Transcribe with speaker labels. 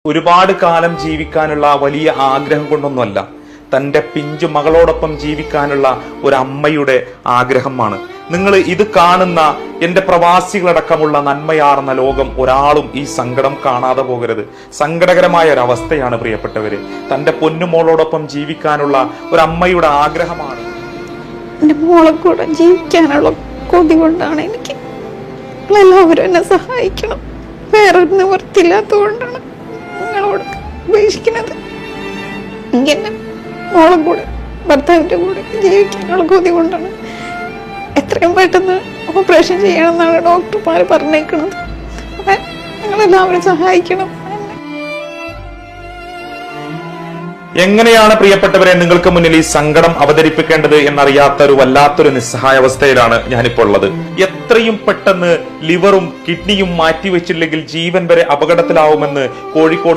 Speaker 1: ഒരുപാട് കാലം ജീവിക്കാനുള്ള വലിയ ആഗ്രഹം കൊണ്ടൊന്നുമല്ല, തൻ്റെ പിഞ്ചു മകളോടൊപ്പം ജീവിക്കാനുള്ള ഒരു അമ്മയുടെ ആഗ്രഹമാണ്. നിങ്ങൾ ഇത് കാണുന്ന എൻ്റെ പ്രവാസികളടക്കമുള്ള നന്മയാർന്ന ലോകം ഒരാളും ഈ സങ്കടം കാണാതെ പോകരുത്. സങ്കടകരമായ ഒരവസ്ഥയാണ് പ്രിയപ്പെട്ടവര്. തൻ്റെ പൊന്നുമോളോടൊപ്പം ജീവിക്കാനുള്ള ഒരു അമ്മയുടെ ആഗ്രഹമാണ്.
Speaker 2: എൻ്റെ മോളെ കൂടെ ജീവിക്കാനുള്ള കൊതി കൊണ്ടാണ് എനിക്ക്. എല്ലാവരും എന്നെ സഹായിക്കണം. വേറൊരു നിവർത്തില്ലാത്തതുകൊണ്ടാണ് നിങ്ങളോട് ഉപേക്ഷിക്കുന്നത്. എനിക്ക് മോളെ കൂടെ ഭർത്താവിൻ്റെ കൂടെ ജീവിക്കാനുള്ള കൊതി കൊണ്ടാണ്. എത്രയും പെട്ടെന്ന് ഓപ്പറേഷൻ ചെയ്യണമെന്നാണ് ഡോക്ടർമാർ പറഞ്ഞേക്കുന്നത്. അപ്പം നിങ്ങളെല്ലാവരും സഹായിക്കണം.
Speaker 1: എങ്ങനെയാണ് പ്രിയപ്പെട്ടവരെ നിങ്ങൾക്ക് മുന്നിൽ ഈ സങ്കടം അവതരിപ്പിക്കേണ്ടത് എന്നറിയാത്ത ഒരു വല്ലാത്തൊരു നിസ്സഹായാവസ്ഥയിലാണ് ഞാനിപ്പോൾ ഉള്ളത്. എത്രയും പെട്ടെന്ന് ലിവറും കിഡ്നിയും മാറ്റിവെച്ചില്ലെങ്കിൽ ജീവൻ വരെ അപകടത്തിലാവുമെന്ന് കോഴിക്കോട്